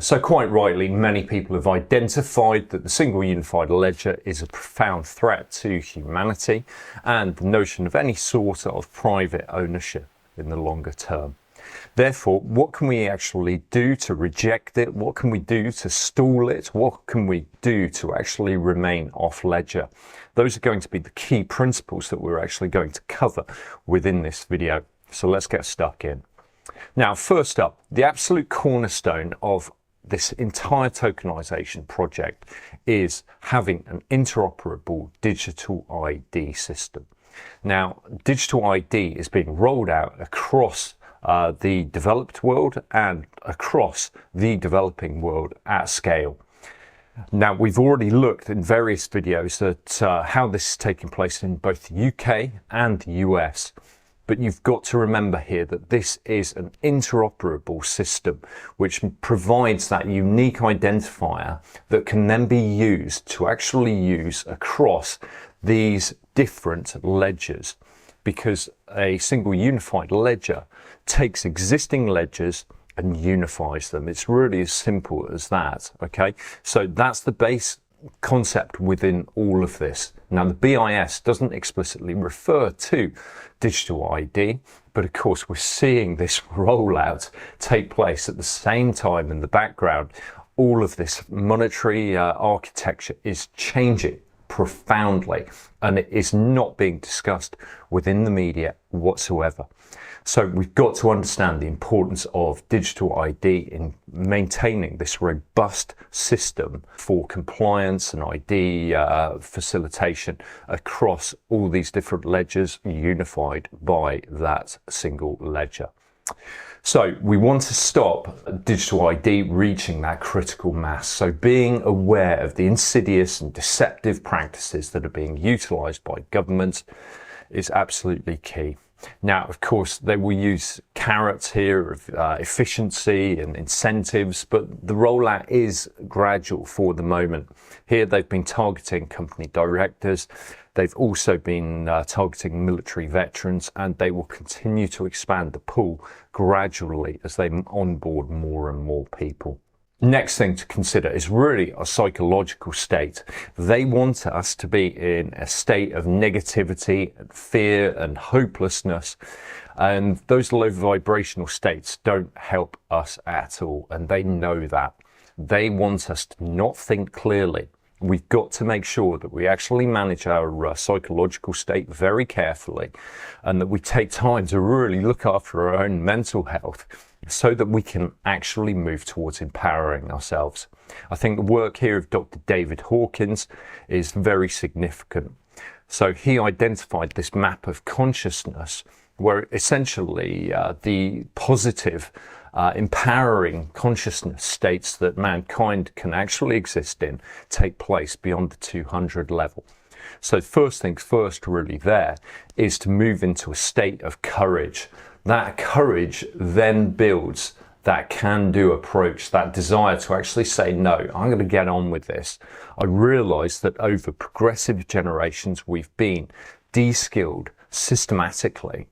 So quite rightly, many people have identified that the single unified ledger is a profound threat to humanity and the notion of any sort of private ownership in the longer term. Therefore, what can we actually do to reject it? What can we do to stall it? What can we do to actually remain off ledger? Those are going to be the key principles that we're actually going to cover within this video. So let's get stuck in. Now, first up, the absolute cornerstone of this entire tokenization project is having an interoperable digital ID system. Now, digital ID is being rolled out across the developed world and across the developing world at scale. Now, we've already looked in various videos at how this is taking place in both the UK and the US. But you've got to remember here that this is an interoperable system which provides that unique identifier that can then be used to actually use across these different ledgers, because a single unified ledger takes existing ledgers and unifies them. It's really as simple as that, okay? So that's the base concept within all of this. Now, the BIS doesn't explicitly refer to digital ID, but of course we're seeing this rollout take place at the same time in the background. All of this monetary architecture is changing profoundly, and it is not being discussed within the media whatsoever. So we've got to understand the importance of digital ID in maintaining this robust system for compliance and ID facilitation across all these different ledgers, unified by that single ledger. So we want to stop digital ID reaching that critical mass. So being aware of the insidious and deceptive practices that are being utilized by governments is absolutely key. Now, of course, they will use carrots here of efficiency and incentives, but the rollout is gradual for the moment. Here, they've been targeting company directors. They've also been targeting military veterans, and they will continue to expand the pool gradually as they onboard more and more people. Next thing to consider is really a psychological state. They want us to be in a state of negativity, and fear and hopelessness. And those low vibrational states don't help us at all. And they know that. They want us to not think clearly. We've got to make sure that we actually manage our psychological state very carefully, and that we take time to really look after our own mental health so that we can actually move towards empowering ourselves. I think the work here of Dr. David Hawkins is very significant. So he identified this map of consciousness where essentially the positive empowering consciousness states that mankind can actually exist in take place beyond the 200 level. So first things first really there is to move into a state of courage. That courage then builds that can-do approach, that desire to actually say, no, I'm going to get on with this. I realize that over progressive generations, we've been de-skilled systematically.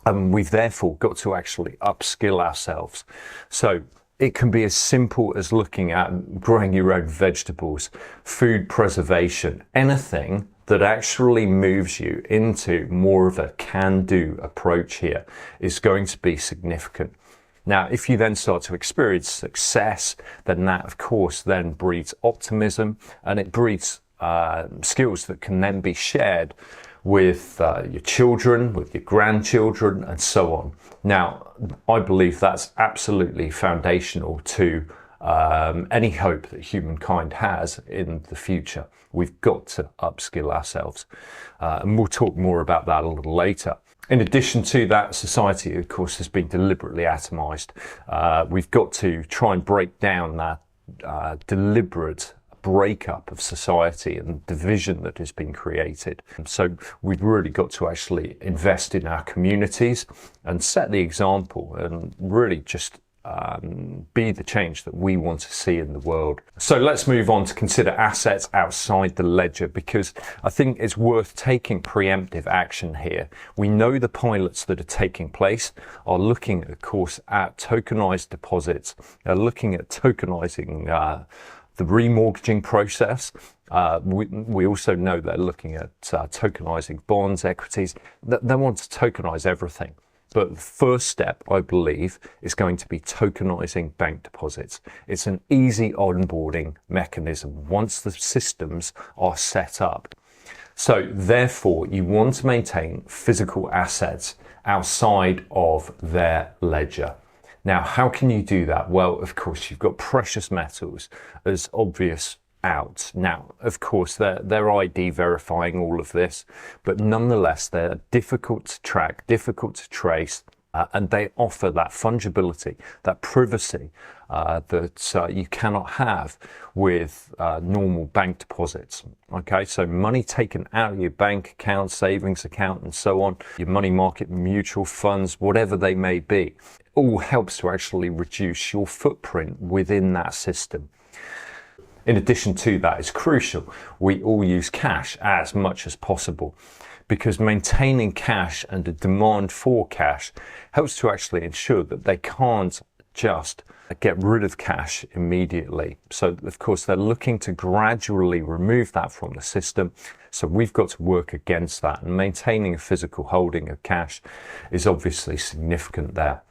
And we've therefore got to actually upskill ourselves. So it can be as simple as looking at growing your own vegetables, food preservation, anything that actually moves you into more of a can-do approach here is going to be significant. Now, if you then start to experience success, then that, of course, then breeds optimism, and it breeds skills that can then be shared with your children, with your grandchildren, and so on. Now, I believe that's absolutely foundational to any hope that humankind has in the future. We've got to upskill ourselves. And we'll talk more about that a little later. In addition to that, society, of course, has been deliberately atomized. We've got to try and break down that deliberate breakup of society and division that has been created. So we've really got to actually invest in our communities and set the example and really just be the change that we want to see in the world. So let's move on to consider assets outside the ledger, because I think it's worth taking preemptive action here. We know the pilots that are taking place are looking, of course, at tokenized deposits, looking at tokenizing the remortgaging process. We also know they're looking at tokenizing bonds, equities. They want to tokenize everything. But the first step, I believe, is going to be tokenizing bank deposits. It's an easy onboarding mechanism once the systems are set up. So therefore, you want to maintain physical assets outside of their ledger. Now, how can you do that? Well, of course, you've got precious metals as obvious out. Now, of course, they're ID verifying all of this, but nonetheless, they're difficult to track, difficult to trace, and they offer that fungibility, that privacy that you cannot have with normal bank deposits. Okay, so money taken out of your bank account, savings account, and so on, your money market mutual funds, whatever they may be, all helps to actually reduce your footprint within that system. In addition to that, it's crucial we all use cash as much as possible, because maintaining cash and a demand for cash helps to actually ensure that they can't just get rid of cash immediately. So, of course, they're looking to gradually remove that from the system. So we've got to work against that, and maintaining a physical holding of cash is obviously significant there.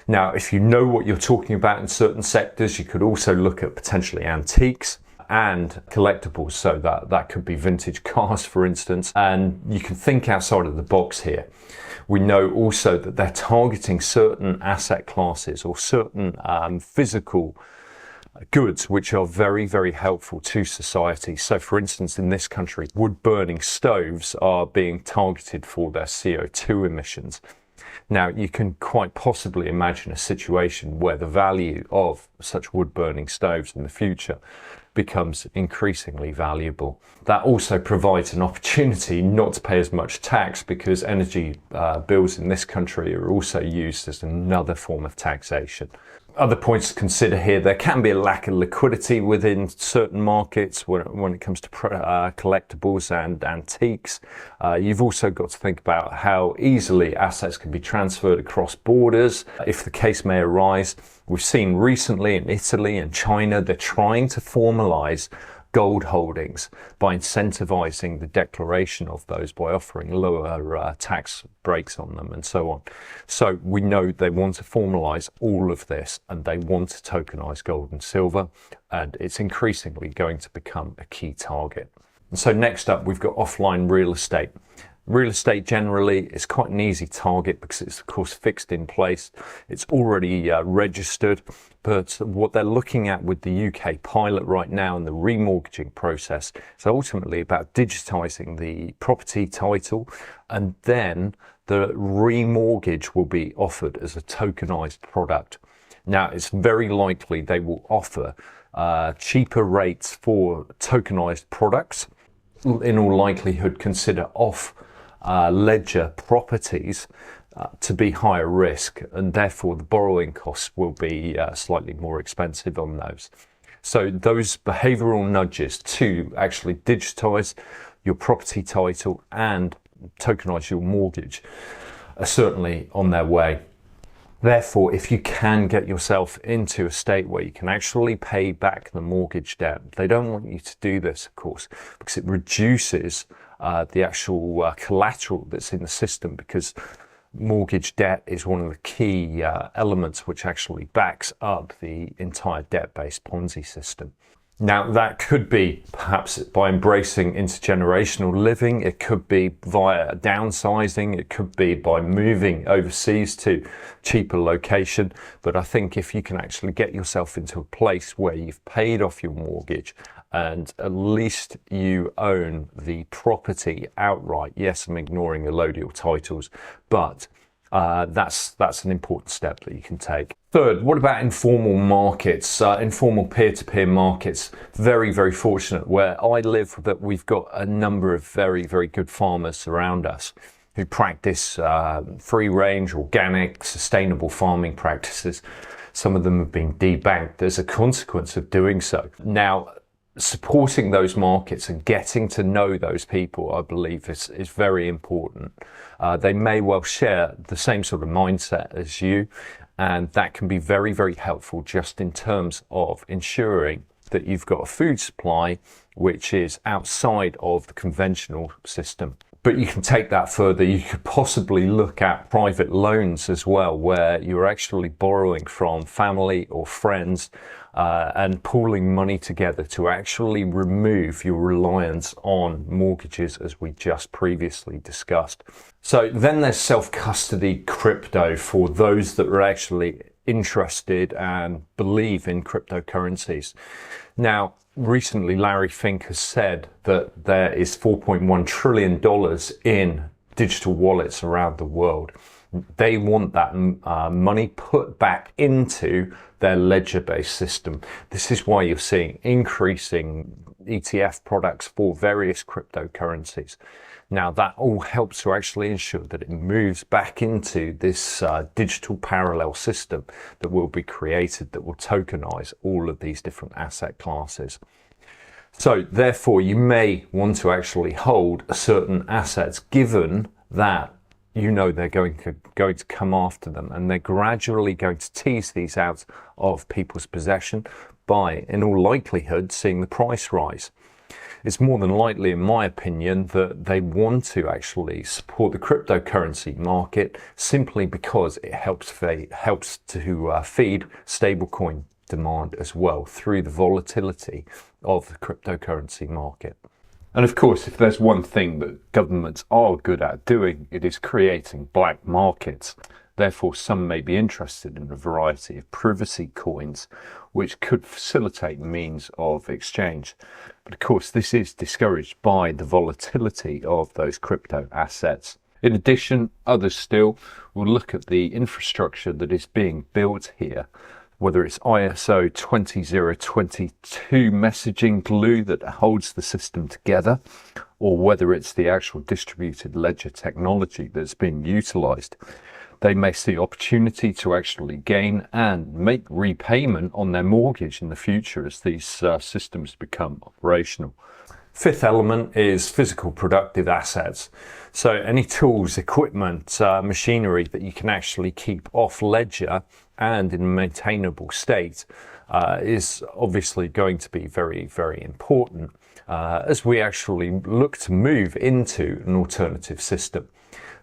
Now, if you know what you're talking about in certain sectors, you could also look at potentially antiques and collectibles. So that could be vintage cars, for instance, and you can think outside of the box here. We know also that they're targeting certain asset classes or certain physical goods which are very, very helpful to society. So, for instance, in this country, wood-burning stoves are being targeted for their CO2 emissions. Now, you can quite possibly imagine a situation where the value of such wood-burning stoves in the future becomes increasingly valuable. That also provides an opportunity not to pay as much tax, because energy bills in this country are also used as another form of taxation. Other points to consider here: there can be a lack of liquidity within certain markets when it comes to collectibles and antiques. You've also got to think about how easily assets can be transferred across borders if the case may arise. We've seen recently in Italy and China, they're trying to formalize gold holdings by incentivizing the declaration of those by offering lower tax breaks on them and so on. So we know they want to formalize all of this, and they want to tokenize gold and silver, and it's increasingly going to become a key target. And so next up, we've got offline real estate. Real estate generally is quite an easy target because it's, of course, fixed in place. It's already registered. But what they're looking at with the UK pilot right now in the remortgaging process is ultimately about digitizing the property title, and then the remortgage will be offered as a tokenized product. Now, it's very likely they will offer cheaper rates for tokenized products. In all likelihood, consider off ledger properties to be higher risk, and therefore the borrowing costs will be slightly more expensive on those. So those behavioral nudges to actually digitize your property title and tokenize your mortgage are certainly on their way. Therefore, if you can get yourself into a state where you can actually pay back the mortgage debt, they don't want you to do this, of course, because it reduces the actual collateral that's in the system, because mortgage debt is one of the key elements which actually backs up the entire debt-based Ponzi system. Now, that could be perhaps by embracing intergenerational living. It could be via downsizing. It could be by moving overseas to cheaper location. But I think if you can actually get yourself into a place where you've paid off your mortgage and at least you own the property outright. Yes, I'm ignoring allodial titles, but that's an important step that you can take. Third, what about informal markets, informal peer-to-peer markets? Very, very fortunate where I live that we've got a number of very, very good farmers around us who practice free-range, organic, sustainable farming practices. Some of them have been debanked as a consequence of doing so. Now, supporting those markets and getting to know those people, I believe, is very important. They may well share the same sort of mindset as you, and that can be very, very helpful just in terms of ensuring that you've got a food supply which is outside of the conventional system. But you can take that further. You could possibly look at private loans as well, where you're actually borrowing from family or friends and pooling money together to actually remove your reliance on mortgages, as we just previously discussed. So then there's self-custody crypto for those that are actually interested and believe in cryptocurrencies. Now, recently Larry Fink has said that there is $4.1 trillion in digital wallets around the world. They want that money put back into their ledger-based system. This is why you're seeing increasing ETF products for various cryptocurrencies. Now, that all helps to actually ensure that it moves back into this digital parallel system that will be created, that will tokenize all of these different asset classes. So therefore, you may want to actually hold certain assets, given that you know they're going to come after them, and they're gradually going to tease these out of people's possession by, in all likelihood, seeing the price rise. It's more than likely, in my opinion, that they want to actually support the cryptocurrency market simply because it helps to feed stablecoin demand as well through the volatility of the cryptocurrency market. And of course, if there's one thing that governments are good at doing, it is creating black markets. Therefore, some may be interested in a variety of privacy coins, which could facilitate means of exchange. But of course, this is discouraged by the volatility of those crypto assets. In addition, others still will look at the infrastructure that is being built here, whether it's ISO 20022 messaging glue that holds the system together, or whether it's the actual distributed ledger technology that's being utilized. They may see opportunity to actually gain and make repayment on their mortgage in the future as these systems become operational. Fifth element is physical productive assets. So any tools, equipment, machinery that you can actually keep off ledger and in a maintainable state is obviously going to be very, very important as we actually look to move into an alternative system.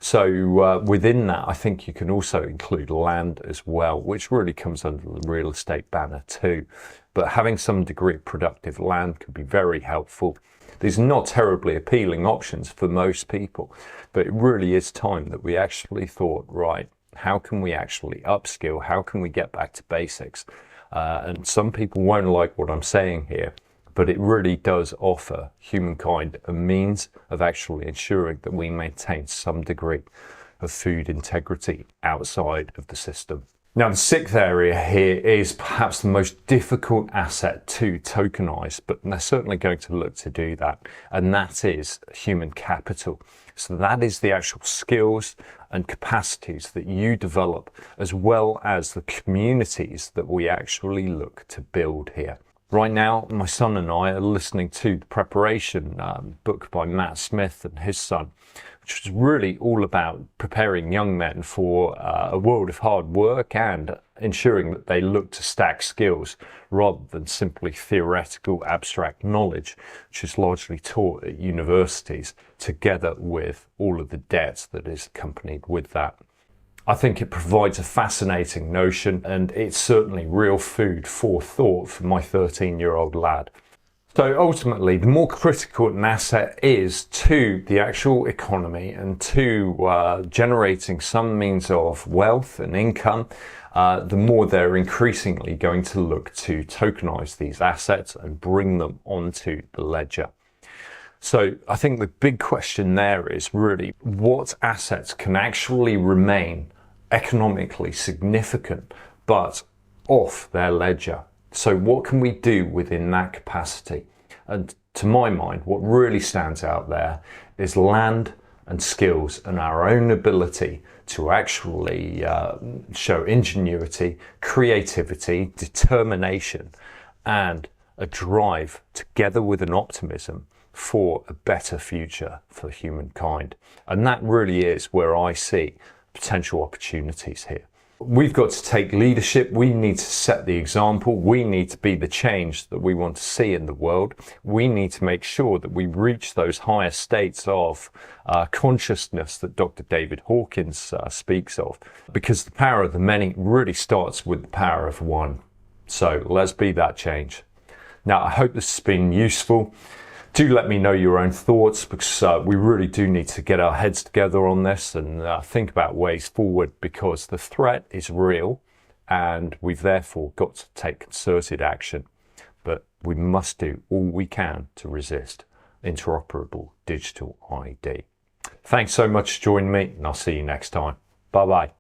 So within that, I think you can also include land as well, which really comes under the real estate banner too. But having some degree of productive land could be very helpful. These are not terribly appealing options for most people, but it really is time that we actually thought, right, how can we actually upskill? How can we get back to basics? And some people won't like what I'm saying here, but it really does offer humankind a means of actually ensuring that we maintain some degree of food integrity outside of the system. Now, the sixth area here is perhaps the most difficult asset to tokenize, but they're certainly going to look to do that, and that is human capital. So that is the actual skills and capacities that you develop, as well as the communities that we actually look to build here. Right now, my son and I are listening to the Preparation book by Matt Smith and his son, which is really all about preparing young men for a world of hard work and ensuring that they look to stack skills rather than simply theoretical abstract knowledge, which is largely taught at universities, together with all of the debt that is accompanied with that. I think it provides a fascinating notion, and it's certainly real food for thought for my 13-year-old lad. So ultimately, the more critical an asset is to the actual economy and to generating some means of wealth and income, the more they're increasingly going to look to tokenize these assets and bring them onto the ledger. So I think the big question there is really what assets can actually remain economically significant but off their ledger. So what can we do within that capacity? And to my mind, what really stands out there is land and skills and our own ability to actually show ingenuity, creativity, determination, and a drive together with an optimism for a better future for humankind. And that really is where I see potential opportunities here. We've got to take leadership. We need to set the example. We need to be the change that we want to see in the world. We need to make sure that we reach those higher states of consciousness that Dr. David Hawkins speaks of, because the power of the many really starts with the power of one. So let's be that change. Now, I hope this has been useful. Do let me know your own thoughts, because we really do need to get our heads together on this and think about ways forward, because the threat is real and we've therefore got to take concerted action. But we must do all we can to resist interoperable digital ID. Thanks so much for joining me, and I'll see you next time. Bye-bye.